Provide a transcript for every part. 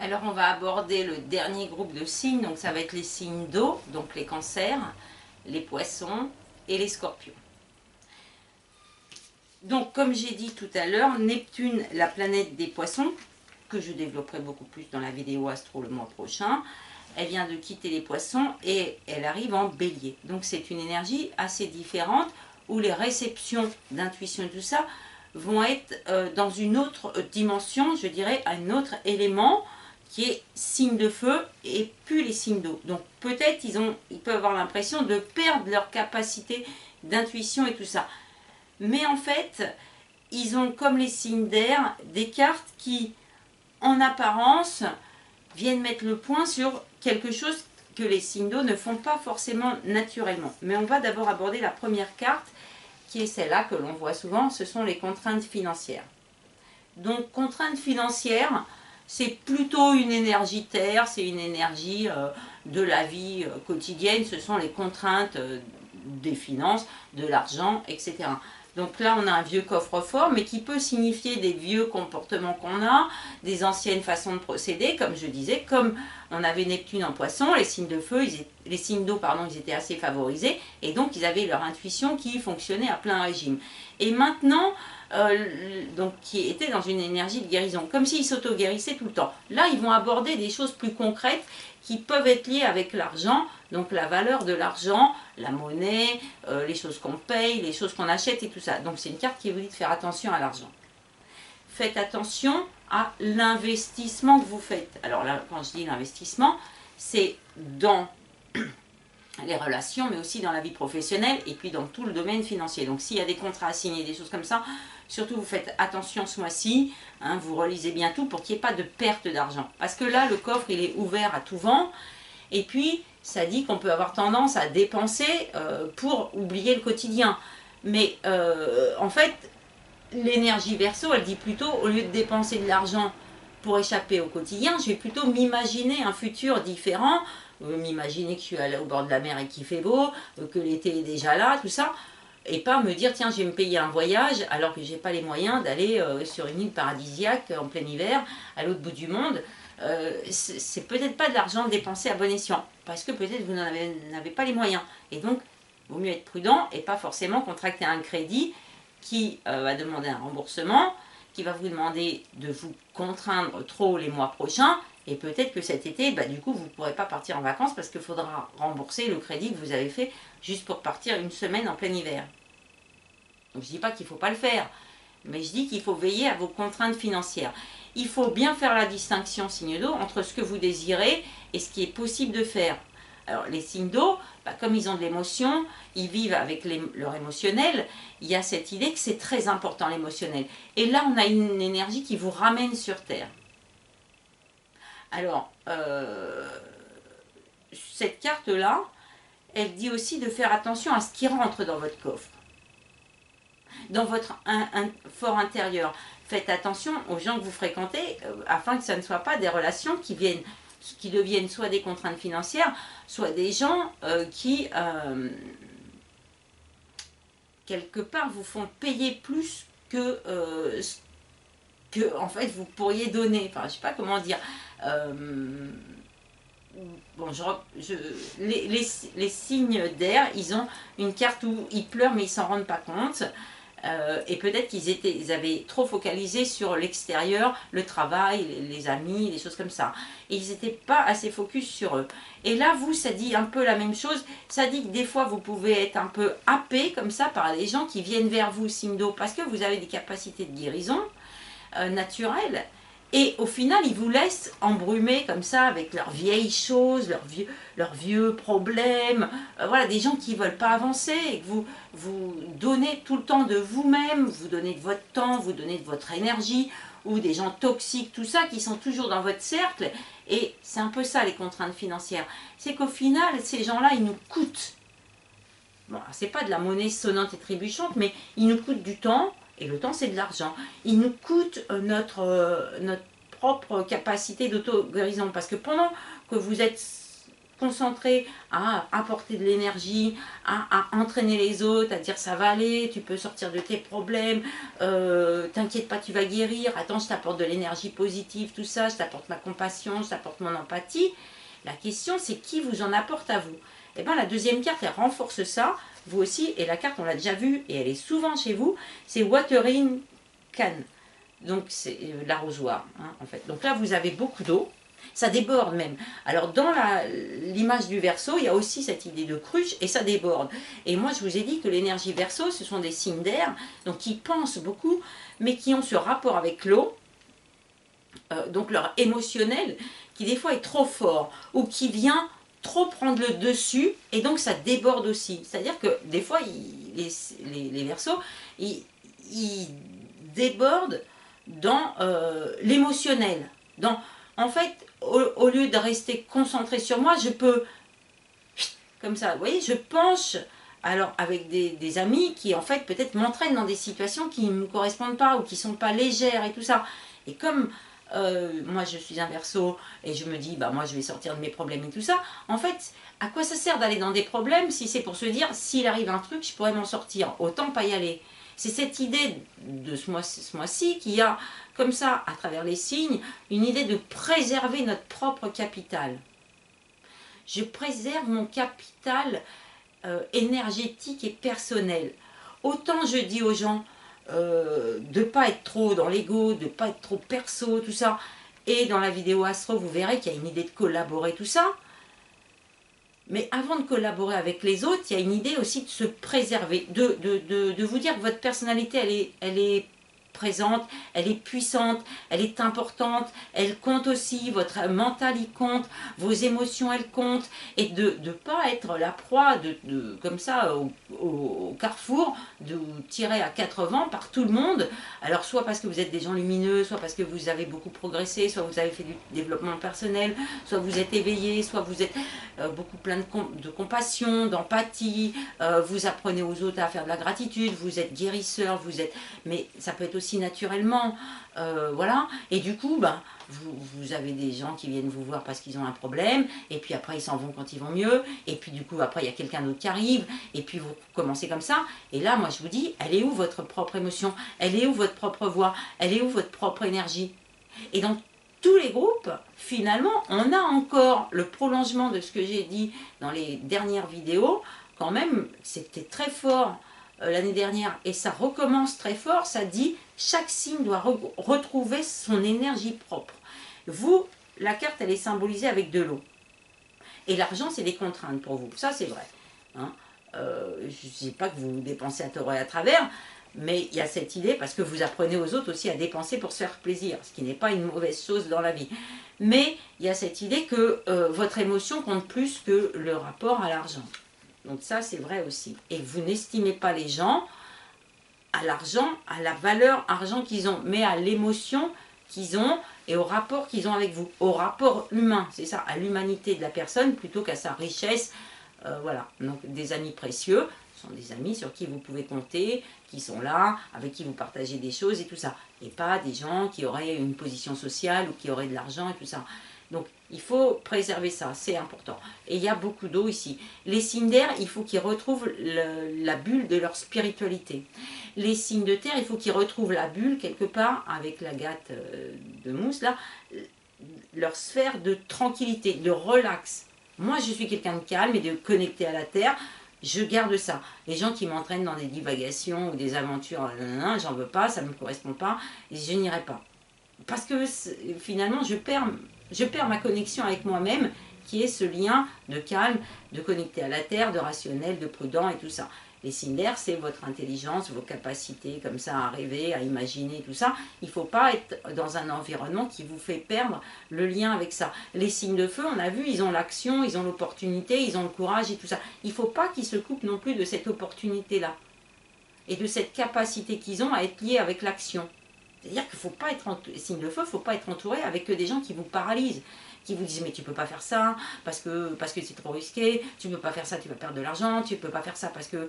Alors on va aborder le dernier groupe de signes, donc ça va être les signes d'eau, donc les cancers, les poissons et les scorpions. Donc comme j'ai dit tout à l'heure, Neptune, la planète des poissons, que je développerai beaucoup plus dans la vidéo astro le mois prochain, elle vient de quitter les poissons et elle arrive en bélier. Donc c'est une énergie assez différente où les réceptions d'intuition et tout ça vont être dans une autre dimension, je dirais un autre élément qui est signe de feu et plus les signes d'eau. Donc peut-être ils peuvent avoir l'impression de perdre leur capacité d'intuition et tout ça. Mais en fait, ils ont comme les signes d'air des cartes qui, en apparence, viennent mettre le point sur quelque chose que les signes d'eau ne font pas forcément naturellement. Mais on va d'abord aborder la première carte, qui est celle-là que l'on voit souvent, ce sont les contraintes financières. Donc, contraintes financières, c'est plutôt une énergie terre, c'est une énergie de la vie quotidienne, ce sont les contraintes des finances, de l'argent, etc. Donc là, on a un vieux coffre-fort, mais qui peut signifier des vieux comportements qu'on a, des anciennes façons de procéder, comme je disais, comme on avait Neptune en poisson, les signes de feu, les signes d'eau, pardon, ils étaient assez favorisés, et donc ils avaient leur intuition qui fonctionnait à plein régime. Et maintenant, donc qui était dans une énergie de guérison, comme s'ils s'auto-guérissaient tout le temps. Là, ils vont aborder des choses plus concrètes qui peuvent être liées avec l'argent, donc la valeur de l'argent, la monnaie, les choses qu'on paye, les choses qu'on achète et tout ça. Donc c'est une carte qui vous dit de faire attention à l'argent. Faites attention à l'investissement que vous faites. Alors là, quand je dis l'investissement, c'est dans les relations, mais aussi dans la vie professionnelle et puis dans tout le domaine financier. Donc s'il y a des contrats à signer, des choses comme ça, surtout vous faites attention ce mois-ci, hein, vous relisez bien tout pour qu'il n'y ait pas de perte d'argent. Parce que là, le coffre, il est ouvert à tout vent, et puis ça dit qu'on peut avoir tendance à dépenser pour oublier le quotidien. Mais en fait, l'énergie Verseau, elle dit plutôt, au lieu de dépenser de l'argent pour échapper au quotidien, je vais plutôt m'imaginer un futur différent, m'imaginer que je suis au bord de la mer et qu'il fait beau, que l'été est déjà là, tout ça, et pas me dire, tiens, je vais me payer un voyage alors que je n'ai pas les moyens d'aller sur une île paradisiaque en plein hiver, à l'autre bout du monde. C'est peut-être pas de l'argent dépensé à bon escient, parce que peut-être vous n'avez pas les moyens. Et donc, il vaut mieux être prudent et pas forcément contracter un crédit qui va demander un remboursement, qui va vous demander de vous contraindre trop les mois prochains, et peut-être que cet été, bah, du coup, vous ne pourrez pas partir en vacances parce qu'il faudra rembourser le crédit que vous avez fait juste pour partir une semaine en plein hiver. Donc je ne dis pas qu'il ne faut pas le faire, mais je dis qu'il faut veiller à vos contraintes financières. Il faut bien faire la distinction, signe d'eau, entre ce que vous désirez et ce qui est possible de faire. Alors les signes d'eau, bah, comme ils ont de l'émotion, ils vivent avec leur émotionnel, il y a cette idée que c'est très important l'émotionnel. Et là on a une énergie qui vous ramène sur Terre. Alors, cette carte-là, elle dit aussi de faire attention à ce qui rentre dans votre coffre, dans votre fort intérieur. Faites attention aux gens que vous fréquentez afin que ça ne soit pas des relations qui deviennent soit des contraintes financières, soit des gens qui, quelque part, vous font payer plus que en fait vous pourriez donner. Enfin, je ne sais pas comment dire. Bon, les signes d'air, ils ont une carte où ils pleurent mais ils s'en rendent pas compte. Et peut-être qu'ils avaient trop focalisé sur l'extérieur, le travail, les amis, les choses comme ça. Et ils n'étaient pas assez focus sur eux. Et là, vous, ça dit un peu la même chose. Ça dit que des fois, vous pouvez être un peu happé comme ça par les gens qui viennent vers vous, signe d'eau, parce que vous avez des capacités de guérison naturelles. Et au final, ils vous laissent embrumer comme ça avec leurs vieilles choses, leurs vieux problèmes. Voilà, des gens qui ne veulent pas avancer et que vous donnez tout le temps de vous-même, vous donnez de votre temps, vous donnez de votre énergie, ou des gens toxiques, tout ça, qui sont toujours dans votre cercle. Et c'est un peu ça les contraintes financières. C'est qu'au final, ces gens-là, ils nous coûtent. Bon, c'est pas de la monnaie sonnante et trébuchante, mais ils nous coûtent du temps. Et le temps, c'est de l'argent. Il nous coûte notre propre capacité d'auto-guérison. Parce que pendant que vous êtes concentrer à apporter de l'énergie, à entraîner les autres, à dire ça va aller, tu peux sortir de tes problèmes, t'inquiète pas, tu vas guérir, attends, je t'apporte de l'énergie positive, tout ça, je t'apporte ma compassion, je t'apporte mon empathie. La question, c'est qui vous en apporte à vous. Et bien la deuxième carte, elle renforce ça, vous aussi, et la carte, on l'a déjà vue, et elle est souvent chez vous, c'est Watering Can. Donc c'est l'arrosoir, hein, en fait. Donc là, vous avez beaucoup d'eau, ça déborde même. Alors dans l'image du Verseau, il y a aussi cette idée de cruche, et ça déborde. Et moi, je vous ai dit que l'énergie Verseau, ce sont des signes d'air, donc qui pensent beaucoup, mais qui ont ce rapport avec l'eau, donc leur émotionnel, qui des fois est trop fort, ou qui vient trop prendre le dessus, et donc ça déborde aussi. C'est-à-dire que des fois, les Verseaux, ils débordent dans l'émotionnel. En fait, au lieu de rester concentré sur moi, je peux, comme ça, vous voyez, je penche, alors avec des amis qui en fait peut-être m'entraînent dans des situations qui ne me correspondent pas, ou qui ne sont pas légères et tout ça. Et comme moi je suis un Verseau et je me dis bah moi je vais sortir de mes problèmes et tout ça, en fait à quoi ça sert d'aller dans des problèmes si c'est pour se dire s'il arrive un truc je pourrais m'en sortir, autant pas y aller. C'est cette idée de ce mois-ci qui a comme ça à travers les signes une idée de préserver notre propre capital. Je préserve mon capital énergétique et personnel. Autant je dis aux gens de ne pas être trop dans l'ego, de ne pas être trop perso, tout ça. Et dans la vidéo Astro, vous verrez qu'il y a une idée de collaborer, tout ça. Mais avant de collaborer avec les autres, il y a une idée aussi de se préserver, de vous dire que votre personnalité, elle est présente, elle est puissante, elle est importante, elle compte aussi, votre mental y compte, vos émotions elles comptent, et de ne pas être la proie comme ça au carrefour, de vous tirer à 4 vents par tout le monde, alors soit parce que vous êtes des gens lumineux, soit parce que vous avez beaucoup progressé, soit vous avez fait du développement personnel, soit vous êtes éveillé, soit vous êtes beaucoup plein de compassion, d'empathie, vous apprenez aux autres à faire de la gratitude, vous êtes guérisseur, vous êtes, mais ça peut être aussi naturellement, voilà, et du coup, ben, vous avez des gens qui viennent vous voir parce qu'ils ont un problème, et puis après ils s'en vont quand ils vont mieux, et puis du coup après il y a quelqu'un d'autre qui arrive, et puis vous commencez comme ça, et là moi je vous dis, elle est où votre propre émotion, elle est où votre propre voix, elle est où votre propre énergie? Et dans tous les groupes, finalement, on a encore le prolongement de ce que j'ai dit dans les dernières vidéos, quand même, c'était très fort l'année dernière, et ça recommence très fort, ça dit chaque signe doit retrouver son énergie propre. Vous, la carte, elle est symbolisée avec de l'eau. Et l'argent, c'est des contraintes pour vous, ça c'est vrai. Hein, je ne dis pas que vous dépensez à tort et à travers, mais il y a cette idée, parce que vous apprenez aux autres aussi à dépenser pour se faire plaisir, ce qui n'est pas une mauvaise chose dans la vie. Mais il y a cette idée que votre émotion compte plus que le rapport à l'argent. Donc ça, c'est vrai aussi. Et vous n'estimez pas les gens à l'argent, à la valeur argent qu'ils ont, mais à l'émotion qu'ils ont et au rapport qu'ils ont avec vous. Au rapport humain, c'est ça, à l'humanité de la personne plutôt qu'à sa richesse. Voilà, donc des amis précieux sont des amis sur qui vous pouvez compter, qui sont là, avec qui vous partagez des choses et tout ça. Et pas des gens qui auraient une position sociale ou qui auraient de l'argent et tout ça. Donc il faut préserver ça, c'est important. Et il y a beaucoup d'eau ici. Les signes d'air, il faut qu'ils retrouvent la bulle de leur spiritualité. Les signes de terre, il faut qu'ils retrouvent la bulle quelque part, avec la gâte de mousse là, leur sphère de tranquillité, de relax. Moi je suis quelqu'un de calme et de connecté à la terre. Je garde ça. Les gens qui m'entraînent dans des divagations ou des aventures, j'en veux pas, ça ne me correspond pas, et je n'irai pas. Parce que finalement, je perds ma connexion avec moi-même, qui est ce lien de calme, de connecté à la terre, de rationnel, de prudent et tout ça. Les signes d'air, c'est votre intelligence, vos capacités comme ça à rêver, à imaginer, tout ça. Il ne faut pas être dans un environnement qui vous fait perdre le lien avec ça. Les signes de feu, on a vu, ils ont l'action, ils ont l'opportunité, ils ont le courage et tout ça. Il ne faut pas qu'ils se coupent non plus de cette opportunité-là. Et de cette capacité qu'ils ont à être liés avec l'action. C'est-à-dire qu'il ne faut pas être, signe de feu, il ne faut pas être entouré avec que des gens qui vous paralysent, qui vous disent mais tu ne peux pas faire ça parce que c'est trop risqué, tu ne peux pas faire ça, tu vas perdre de l'argent, tu ne peux pas faire ça parce que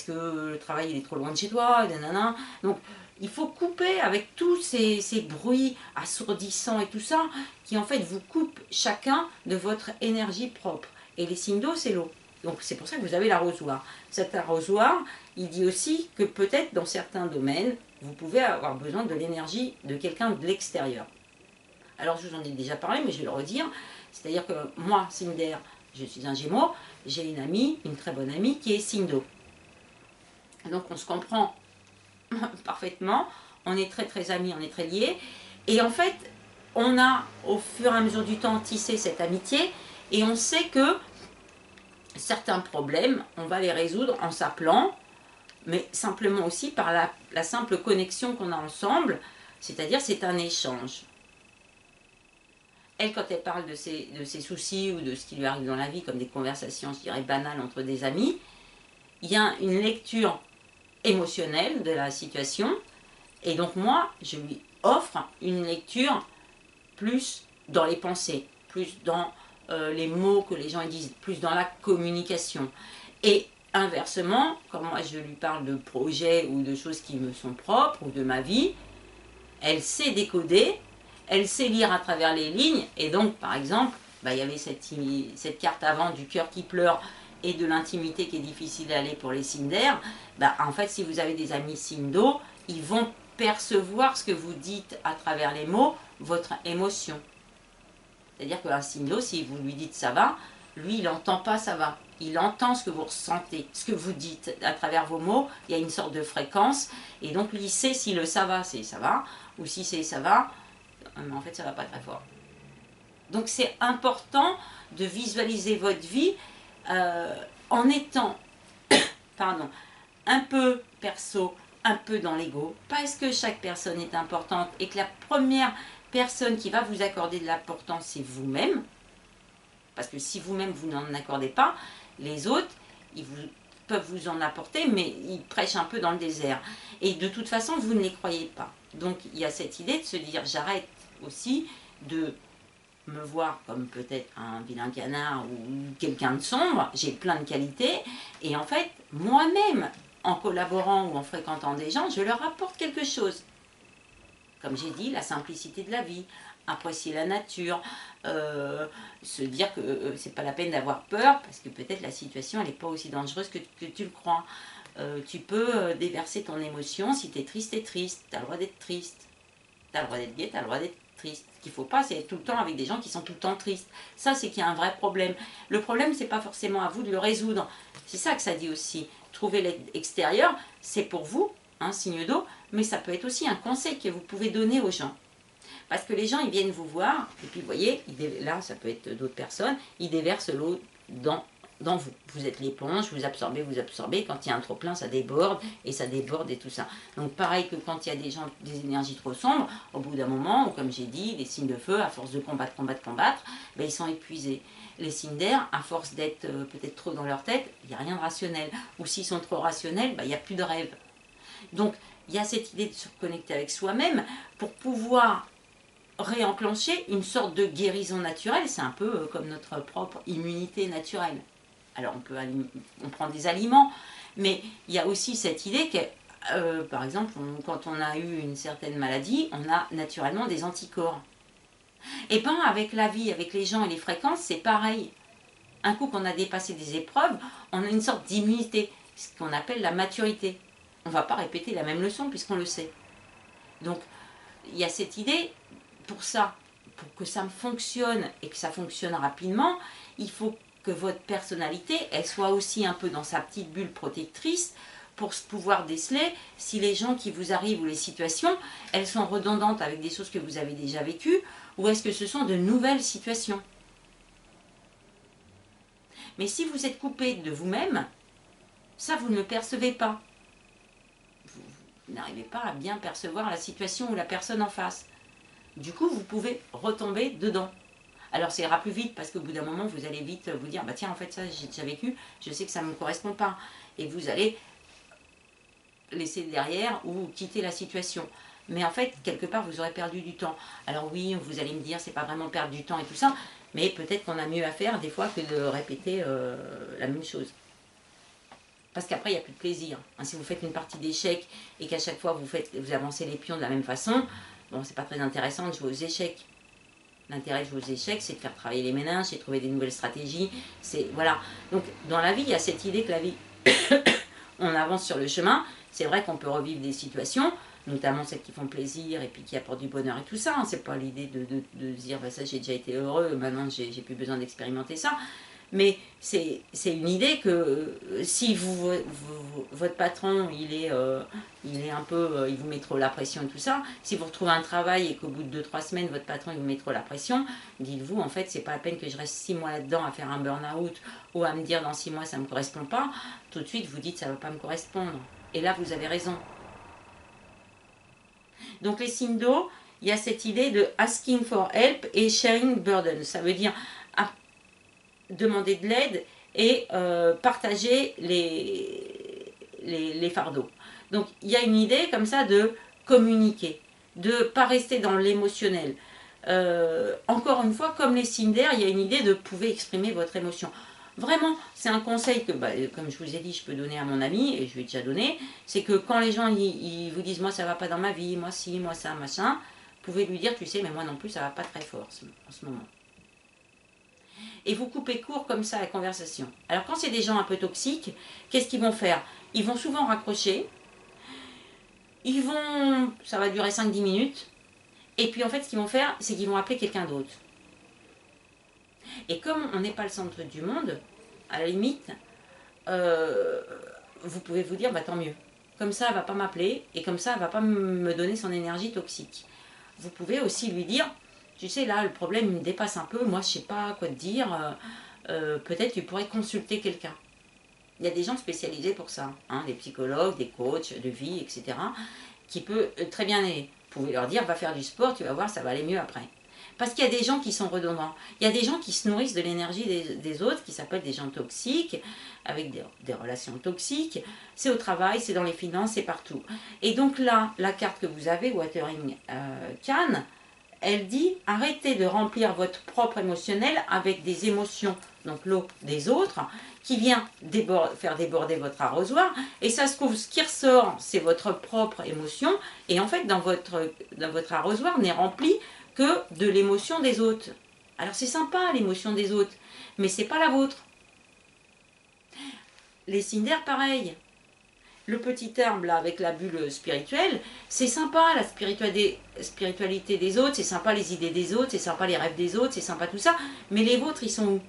le travail il est trop loin de chez toi, nanana. Donc il faut couper avec tous ces bruits assourdissants et tout ça, qui en fait vous coupent chacun de votre énergie propre. Et les signes d'eau, c'est l'eau. Donc c'est pour ça que vous avez l'arrosoir. Cet arrosoir, il dit aussi que peut-être dans certains domaines, vous pouvez avoir besoin de l'énergie de quelqu'un de l'extérieur. Alors je vous en ai déjà parlé, mais je vais le redire. C'est-à-dire que moi, signe d'air, je suis un Gémeaux, j'ai une amie, une très bonne amie, qui est signe d'eau. Donc on se comprend parfaitement, on est très très amis, on est très liés. Et en fait, on a au fur et à mesure du temps tissé cette amitié et on sait que certains problèmes, on va les résoudre en s'appelant, mais simplement aussi par la simple connexion qu'on a ensemble, c'est-à-dire c'est un échange. Elle, quand elle parle de ses soucis ou de ce qui lui arrive dans la vie, comme des conversations, je dirais, banales entre des amis, il y a une lecture émotionnelle de la situation, et donc moi, je lui offre une lecture plus dans les pensées, plus dans les mots que les gens disent, plus dans la communication. Et inversement, quand moi je lui parle de projets ou de choses qui me sont propres ou de ma vie, elle sait décoder, elle sait lire à travers les lignes. Et donc, par exemple, il y avait cette carte avant du cœur qui pleure et de l'intimité qui est difficile à aller pour les signes d'air. En fait, si vous avez des amis signes d'eau, ils vont percevoir ce que vous dites à travers les mots, votre émotion. C'est-à-dire qu'un signe d'eau, si vous lui dites ça va, lui, il n'entend pas ça va. Il entend ce que vous ressentez, ce que vous dites à travers vos mots. Il y a une sorte de fréquence. Et donc, lui, il sait si le ça va, c'est ça va, ou si c'est ça va, mais en fait, ça va pas très fort. Donc, c'est important de visualiser votre vie en étant pardon, un peu perso, un peu dans l'ego, parce que chaque personne est importante et que la première personne qui va vous accorder de l'importance, c'est vous-même. Parce que si vous-même, vous n'en accordez pas, les autres, peuvent vous en apporter, mais ils prêchent un peu dans le désert. Et de toute façon, vous ne les croyez pas. Donc, il y a cette idée de se dire, j'arrête aussi de me voir comme peut-être un vilain canard ou quelqu'un de sombre, j'ai plein de qualités, et en fait, moi-même, en collaborant ou en fréquentant des gens, je leur apporte quelque chose. Comme j'ai dit, la simplicité de la vie, apprécier la nature, se dire que c'est pas la peine d'avoir peur, parce que peut-être la situation, elle n'est pas aussi dangereuse que tu le crois. Tu peux déverser ton émotion, si tu es triste, tu as le droit d'être triste. Tu as le droit d'être gai, tu as le droit d'être triste. Ce qu'il ne faut pas, c'est être tout le temps avec des gens qui sont tout le temps tristes. Ça, c'est qu'il y a un vrai problème. Le problème, c'est pas forcément à vous de le résoudre. C'est ça que ça dit aussi. Trouver l'aide extérieure, c'est pour vous, signe d'eau, mais ça peut être aussi un conseil que vous pouvez donner aux gens. Parce que les gens, ils viennent vous voir, et puis vous voyez, là, ça peut être d'autres personnes, ils déversent l'eau dans vous. Vous êtes l'éponge, vous absorbez. Quand il y a un trop plein, ça déborde et tout ça. Donc pareil que quand il y a des gens, des énergies trop sombres, au bout d'un moment, ou comme j'ai dit, les signes de feu, à force de combattre, ils sont épuisés. Les signes d'air, à force d'être peut-être trop dans leur tête, il n'y a rien de rationnel. Ou s'ils sont trop rationnels, il n'y a plus de rêve. Donc il y a cette idée de se reconnecter avec soi-même pour pouvoir réenclencher une sorte de guérison naturelle. C'est un peu comme notre propre immunité naturelle. Alors on prend des aliments, mais il y a aussi cette idée que, par exemple, quand on a eu une certaine maladie, on a naturellement des anticorps. Et bien avec la vie, avec les gens et les fréquences, c'est pareil. Un coup qu'on a dépassé des épreuves, on a une sorte d'immunité, ce qu'on appelle la maturité. On ne va pas répéter la même leçon puisqu'on le sait. Donc il y a cette idée, pour que ça fonctionne et que ça fonctionne rapidement, il faut que votre personnalité, elle soit aussi un peu dans sa petite bulle protectrice pour pouvoir déceler si les gens qui vous arrivent ou les situations, elles sont redondantes avec des choses que vous avez déjà vécues ou est-ce que ce sont de nouvelles situations. Mais si vous êtes coupé de vous-même, ça vous ne le percevez pas. Vous n'arrivez pas à bien percevoir la situation ou la personne en face. Du coup, vous pouvez retomber dedans. Alors ça ira plus vite parce qu'au bout d'un moment, vous allez vite vous dire, tiens, en fait, ça, j'ai déjà vécu, je sais que ça ne me correspond pas. Et vous allez laisser derrière ou quitter la situation. Mais en fait, quelque part, vous aurez perdu du temps. Alors oui, vous allez me dire, c'est pas vraiment perdre du temps et tout ça, mais peut-être qu'on a mieux à faire des fois que de répéter la même chose. Parce qu'après, il n'y a plus de plaisir. Si vous faites une partie d'échecs et qu'à chaque fois, vous avancez les pions de la même façon, bon, c'est pas très intéressant de jouer aux échecs. L'intérêt de vos échecs, c'est de faire travailler les méninges, c'est de trouver des nouvelles stratégies. C'est voilà. Donc, dans la vie, il y a cette idée que la vie, on avance sur le chemin. C'est vrai qu'on peut revivre des situations, notamment celles qui font plaisir et puis qui apportent du bonheur et tout ça. Hein. C'est pas l'idée de dire, bah, ça, j'ai déjà été heureux, maintenant, j'ai plus besoin d'expérimenter ça. Mais c'est une idée que si votre patron, il est un peu, il vous met trop la pression et tout ça, si vous retrouvez un travail et qu'au bout de 2-3 semaines, votre patron, il vous met trop la pression, dites-vous, en fait, c'est pas la peine que je reste 6 mois là-dedans à faire un burn-out ou à me dire dans 6 mois, ça me correspond pas. Tout de suite, vous dites, ça va pas me correspondre. Et là, vous avez raison. Donc, les signes d'eau, il y a cette idée de asking for help et sharing burden. Ça veut dire demander de l'aide et partager les fardeaux. Donc il y a une idée comme ça de communiquer, de ne pas rester dans l'émotionnel. Encore une fois, comme les signes d'air, il y a une idée de pouvoir exprimer votre émotion. Vraiment, c'est un conseil que, comme je vous ai dit, je peux donner à mon ami, et je lui ai déjà donné, c'est que quand les gens ils vous disent « moi ça va pas dans ma vie, moi si, moi ça, machin », vous pouvez lui dire « tu sais, mais moi non plus ça va pas très fort en ce moment ». Et vous coupez court comme ça la conversation. Alors quand c'est des gens un peu toxiques, qu'est-ce qu'ils vont faire? Ils vont souvent raccrocher, ça va durer 5-10 minutes, et puis en fait ce qu'ils vont faire, c'est qu'ils vont appeler quelqu'un d'autre. Et comme on n'est pas le centre du monde, à la limite, vous pouvez vous dire, bah tant mieux. Comme ça, elle ne va pas m'appeler, et comme ça, elle ne va pas me donner son énergie toxique. Vous pouvez aussi lui dire, tu sais, là, le problème il me dépasse un peu, moi, je ne sais pas quoi te dire, peut-être tu pourrais consulter quelqu'un. Il y a des gens spécialisés pour ça, hein, des psychologues, des coachs de vie, etc., qui peuvent très bien aider. Vous pouvez leur dire, va faire du sport, tu vas voir, ça va aller mieux après. Parce qu'il y a des gens qui sont redondants. Il y a des gens qui se nourrissent de l'énergie des autres, qui s'appellent des gens toxiques, avec des relations toxiques. C'est au travail, c'est dans les finances, c'est partout. Et donc là, la carte que vous avez, Watering Can, elle dit, arrêtez de remplir votre propre émotionnel avec des émotions, donc l'eau des autres, qui vient faire déborder votre arrosoir. Et ça se trouve, ce qui ressort, c'est votre propre émotion. Et en fait, dans votre arrosoir n'est rempli que de l'émotion des autres. Alors c'est sympa l'émotion des autres, mais c'est pas la vôtre. Les signes d'air, pareil. Le petit arbre là avec la bulle spirituelle, c'est sympa la spiritualité des autres, c'est sympa les idées des autres, c'est sympa les rêves des autres, c'est sympa tout ça, mais les vôtres ils sont où?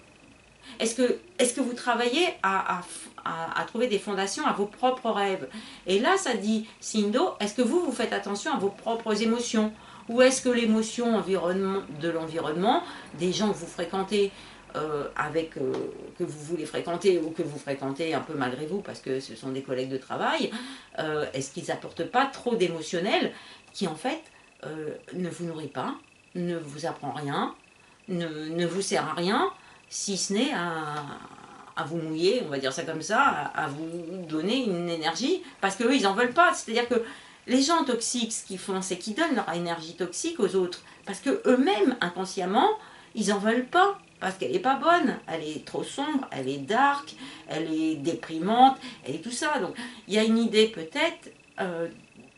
Est-ce que vous travaillez à trouver des fondations à vos propres rêves? Et là ça dit, Sindo, est-ce que vous faites attention à vos propres émotions? Ou est-ce que l'émotion de l'environnement, des gens que vous fréquentez, que vous voulez fréquenter ou que vous fréquentez un peu malgré vous parce que ce sont des collègues de travail, est-ce qu'ils n'apportent pas trop d'émotionnel qui en fait ne vous nourrit pas, ne vous apprend rien, ne vous sert à rien, si ce n'est à vous mouiller, on va dire ça comme ça, à vous donner une énergie, parce qu'eux ils n'en veulent pas, c'est-à-dire que les gens toxiques, ce qu'ils font, c'est qu'ils donnent leur énergie toxique aux autres, parce qu'eux-mêmes, inconsciemment, ils n'en veulent pas. Parce qu'elle n'est pas bonne, elle est trop sombre, elle est dark, elle est déprimante, elle est tout ça. Donc il y a une idée peut-être,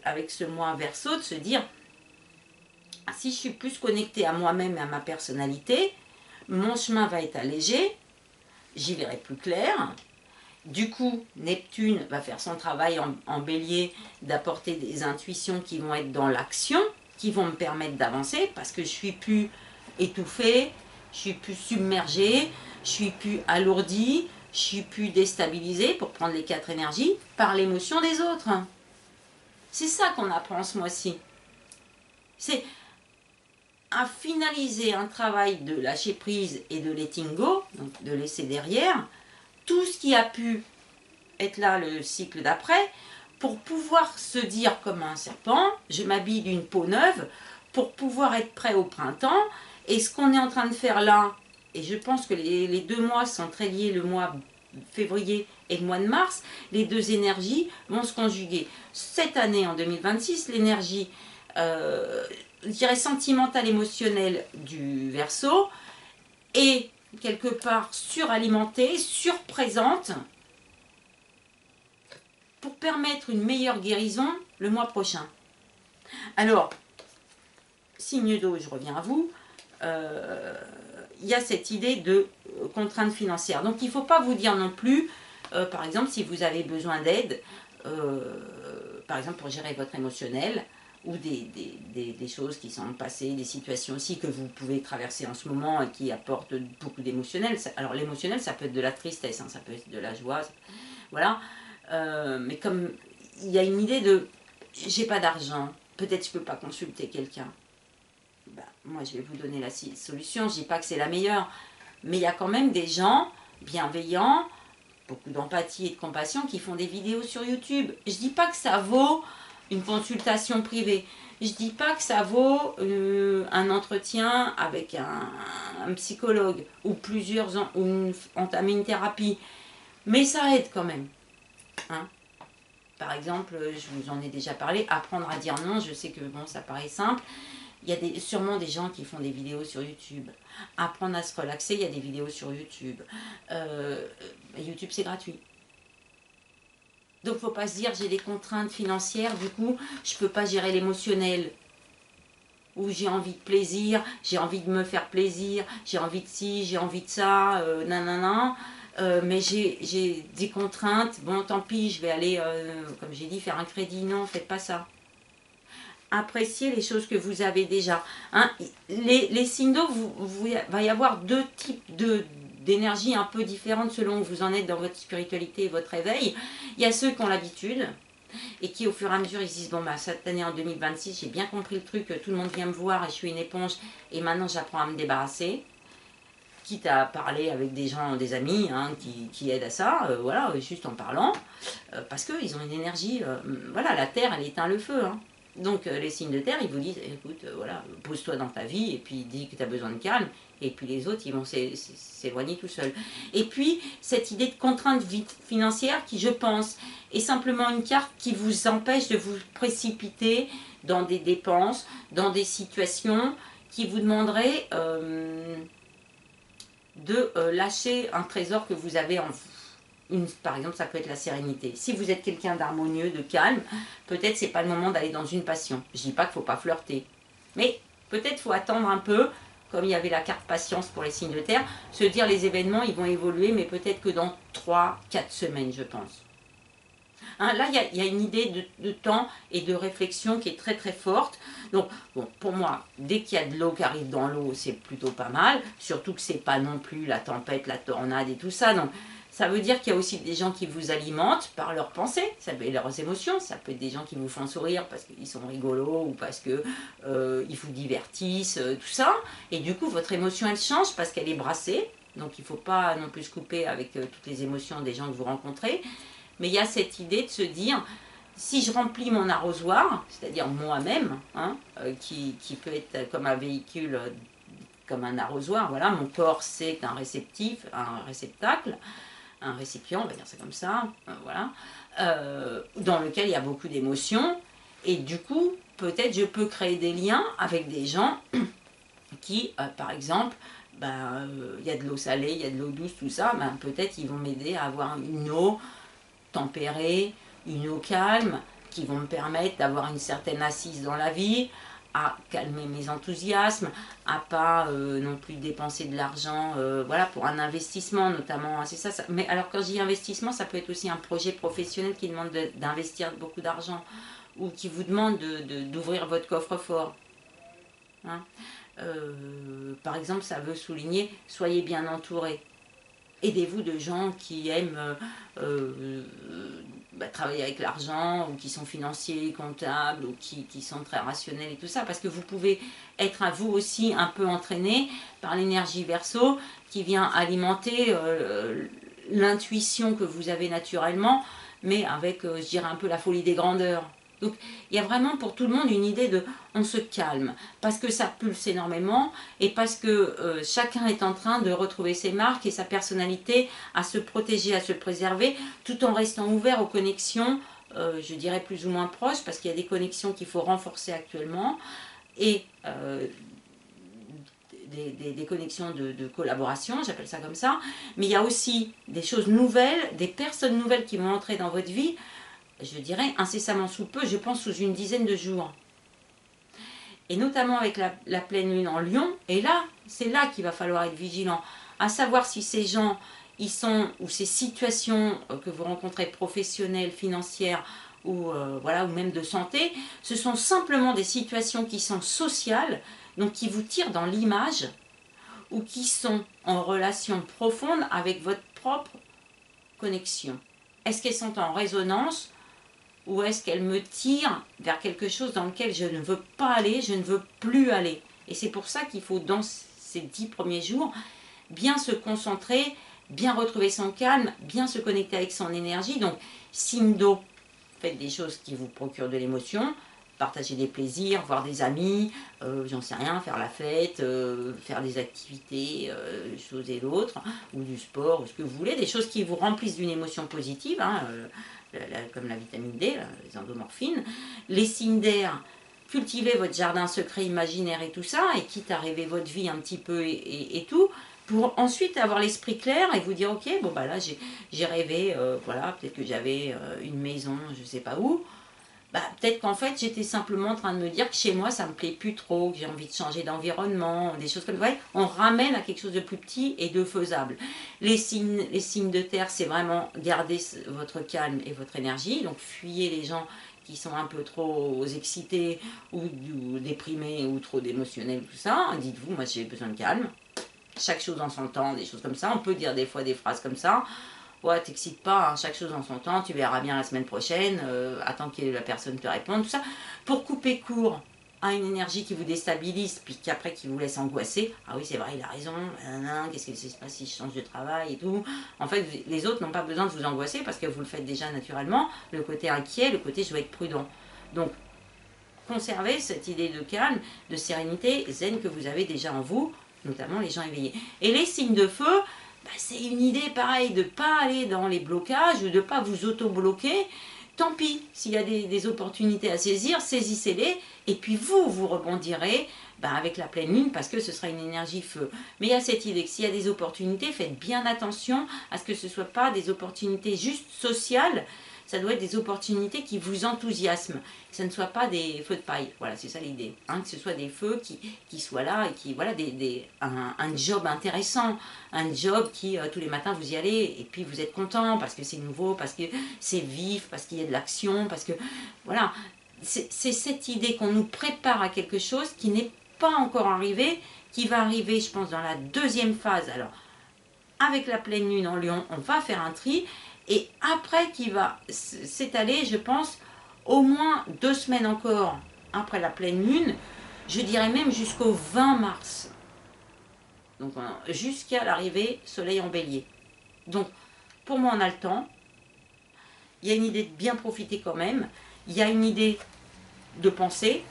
avec ce mois Verseau, de se dire, si je suis plus connectée à moi-même et à ma personnalité, mon chemin va être allégé, j'y verrai plus clair. Du coup, Neptune va faire son travail en bélier, d'apporter des intuitions qui vont être dans l'action, qui vont me permettre d'avancer, parce que je suis plus étouffée, je suis plus submergée, je suis plus alourdie, je suis plus déstabilisée, pour prendre les 4 énergies, par l'émotion des autres. C'est ça qu'on apprend ce mois-ci. C'est à finaliser un travail de lâcher prise et de letting go, donc de laisser derrière, tout ce qui a pu être là le cycle d'après, pour pouvoir se dire comme un serpent, je m'habille d'une peau neuve, pour pouvoir être prêt au printemps. Et ce qu'on est en train de faire là, et je pense que les 2 mois sont très liés, le mois février et le mois de mars, les 2 énergies vont se conjuguer. Cette année, en 2026, l'énergie, je dirais sentimentale, émotionnelle du Verseau est quelque part suralimentée, surprésente, pour permettre une meilleure guérison le mois prochain. Alors, signe d'eau, je reviens à vous. il y a cette idée de contrainte financière. Donc il ne faut pas vous dire non plus, par exemple, si vous avez besoin d'aide, par exemple pour gérer votre émotionnel, ou des choses qui sont passées, des situations aussi que vous pouvez traverser en ce moment et qui apportent beaucoup d'émotionnel. Alors l'émotionnel, ça peut être de la tristesse, hein, ça peut être de la joie, voilà. Mais comme il y a une idée de j'ai pas d'argent, peut-être je peux pas consulter quelqu'un. Ben, moi je vais vous donner la solution, je dis pas que c'est la meilleure, mais il y a quand même des gens bienveillants, beaucoup d'empathie et de compassion qui font des vidéos sur YouTube. Je dis pas que ça vaut une consultation privée. Je dis pas que ça vaut un entretien avec un psychologue ou ou entamer une thérapie. Mais ça aide quand même. Hein. Par exemple, je vous en ai déjà parlé, apprendre à dire non, je sais que bon, ça paraît simple. Il y a sûrement des gens qui font des vidéos sur YouTube. Apprendre à se relaxer, il y a des vidéos sur YouTube. YouTube, c'est gratuit. Donc, il ne faut pas se dire, j'ai des contraintes financières, du coup, je ne peux pas gérer l'émotionnel. Ou j'ai envie de plaisir, j'ai envie de me faire plaisir, j'ai envie de ci, j'ai envie de ça, nanana. Mais j'ai des contraintes, bon, tant pis, je vais aller, comme j'ai dit, faire un crédit. Non, faites pas ça. Appréciez les choses que vous avez déjà. Hein. Les signes d'eau, va y avoir deux types d'énergie un peu différentes selon où vous en êtes dans votre spiritualité et votre éveil. Il y a ceux qui ont l'habitude et qui au fur et à mesure ils se disent bon bah cette année en 2026 j'ai bien compris le truc, tout le monde vient me voir et je suis une éponge et maintenant j'apprends à me débarrasser, quitte à parler avec des gens, des amis hein, qui aident à ça, voilà, juste en parlant, parce qu'ils ont une énergie, voilà, la terre elle éteint le feu, hein. Donc les signes de terre, ils vous disent, écoute, voilà, pose-toi dans ta vie, et puis dis que tu as besoin de calme, et puis les autres, ils vont s'éloigner tout seuls. Et puis, cette idée de contrainte financière qui, je pense, est simplement une carte qui vous empêche de vous précipiter dans des dépenses, dans des situations qui vous demanderaient de lâcher un trésor que vous avez en vous. Par exemple, ça peut être la sérénité. Si vous êtes quelqu'un d'harmonieux, de calme, peut-être c'est pas le moment d'aller dans une passion. Je dis pas qu'il faut pas flirter, mais peut-être faut attendre un peu, comme il y avait la carte patience pour les signes de terre, se dire les événements ils vont évoluer, mais peut-être que dans 3-4 semaines, je pense. Hein, là, il y a une idée de temps et de réflexion qui est très très forte. Donc, bon, pour moi, dès qu'il y a de l'eau qui arrive dans l'eau, c'est plutôt pas mal. Surtout que c'est pas non plus la tempête, la tornade et tout ça. Donc, ça veut dire qu'il y a aussi des gens qui vous alimentent par leurs pensées, ça peut être leurs émotions. Ça peut être des gens qui vous font sourire parce qu'ils sont rigolos ou parce qu'ils vous divertissent, tout ça. Et du coup, votre émotion, elle change parce qu'elle est brassée. Donc, il ne faut pas non plus se couper avec toutes les émotions des gens que vous rencontrez. Mais il y a cette idée de se dire, si je remplis mon arrosoir, c'est-à-dire moi-même, hein, qui peut être comme un véhicule, comme un arrosoir, voilà, mon corps c'est un réceptif, un réceptacle, un récipient, on va dire ça comme ça, voilà, dans lequel il y a beaucoup d'émotions, et du coup, peut-être je peux créer des liens avec des gens qui, par exemple, y a de l'eau salée, il y a de l'eau douce, tout ça, peut-être ils vont m'aider à avoir une eau tempérée, une eau calme, qui vont me permettre d'avoir une certaine assise dans la vie, à calmer mes enthousiasmes, à pas non plus dépenser de l'argent, voilà, pour un investissement notamment, c'est ça. Mais alors quand je dis investissement, ça peut être aussi un projet professionnel qui demande d'investir beaucoup d'argent, ou qui vous demande d'ouvrir votre coffre-fort. Hein. Par exemple, ça veut souligner, soyez bien entourés. Aidez-vous de gens qui aiment travailler avec l'argent, ou qui sont financiers, comptables, ou qui sont très rationnels et tout ça, parce que vous pouvez être à vous aussi un peu entraîné par l'énergie Verseau qui vient alimenter l'intuition que vous avez naturellement, mais avec, je dirais, un peu la folie des grandeurs. Donc il y a vraiment pour tout le monde une idée de on se calme, parce que ça pulse énormément et parce que chacun est en train de retrouver ses marques et sa personnalité, à se protéger, à se préserver, tout en restant ouvert aux connexions, je dirais plus ou moins proches, parce qu'il y a des connexions qu'il faut renforcer actuellement, et des connexions de collaboration, j'appelle ça comme ça, mais il y a aussi des choses nouvelles, des personnes nouvelles qui vont entrer dans votre vie, je dirais incessamment sous peu, je pense sous une dizaine de jours. et notamment avec la pleine lune en Lion. Et là, c'est là qu'il va falloir être vigilant, à savoir si ces gens, ils sont, ou ces situations que vous rencontrez professionnelles, financières, ou, voilà, ou même de santé, ce sont simplement des situations qui sont sociales, donc qui vous tirent dans l'image, ou qui sont en relation profonde avec votre propre connexion. Est-ce qu'elles sont en résonance ou est-ce qu'elles me tirent vers quelque chose dans lequel je ne veux pas aller, je ne veux plus aller? Et c'est pour ça qu'il faut, dans ces 10 premiers jours, bien se concentrer, bien retrouver son calme, bien se connecter avec son énergie. Donc, signe d'eau, faites des choses qui vous procurent de l'émotion, partager des plaisirs, voir des amis, j'en sais rien, faire la fête, faire des activités, choses et d'autres, ou du sport, ou ce que vous voulez, des choses qui vous remplissent d'une émotion positive, hein, comme la vitamine D, les endomorphines. Les signes d'air, cultivez votre jardin secret imaginaire et tout ça, et quitte à rêver votre vie un petit peu et tout, pour ensuite avoir l'esprit clair et vous dire ok, bon bah là j'ai rêvé, voilà, peut-être que j'avais une maison, je sais pas où, bah, peut-être qu'en fait j'étais simplement en train de me dire que chez moi ça me plaît plus trop, que j'ai envie de changer d'environnement, des choses comme ça. On ramène à quelque chose de plus petit et de faisable. Les signes de terre, c'est vraiment garder votre calme et votre énergie, donc fuyez les gens qui sont un peu trop excités ou déprimés ou trop émotionnels, tout ça. Dites-vous, moi j'ai besoin de calme. Chaque chose en son temps, des choses comme ça. On peut dire des fois des phrases comme ça. Ouais, t'excites pas, hein, chaque chose en son temps, tu verras bien la semaine prochaine, attends que la personne te réponde, tout ça. Pour couper court à une énergie qui vous déstabilise, puis qu'après qui vous laisse angoisser. Ah oui, c'est vrai, il a raison, qu'est-ce qui se passe si je change de travail et tout. En fait, les autres n'ont pas besoin de vous angoisser parce que vous le faites déjà naturellement. Le côté inquiet, le côté je dois être prudent. Donc, conservez cette idée de calme, de sérénité, zen que vous avez déjà en vous, notamment les gens éveillés. Et les signes de feu, bah, c'est une idée pareille de ne pas aller dans les blocages ou de ne pas vous auto-bloquer. Tant pis, s'il y a des opportunités à saisir, saisissez-les et puis vous rebondirez bah, avec la pleine lune parce que ce sera une énergie feu. Mais il y a cette idée que s'il y a des opportunités, faites bien attention à ce que ce ne soit pas des opportunités juste sociales. Ça doit être des opportunités qui vous enthousiasment, que ce ne soit pas des feux de paille. Voilà, c'est ça l'idée. Hein, que ce soit des feux qui soient là et qui, voilà, un job intéressant, un job qui, tous les matins, vous y allez et puis vous êtes content parce que c'est nouveau, parce que c'est vif, parce qu'il y a de l'action, parce que, voilà, c'est cette idée qu'on nous prépare à quelque chose qui n'est pas encore arrivé, qui va arriver, je pense, dans la deuxième phase. Alors, avec la pleine lune en Lion, on va faire un tri. Et après qui va s'étaler, je pense, au moins 2 semaines encore après la pleine lune, je dirais même jusqu'au 20 mars. Donc jusqu'à l'arrivée soleil en bélier. Donc pour moi on a le temps. Il y a une idée de bien profiter quand même. Il y a une idée de penser.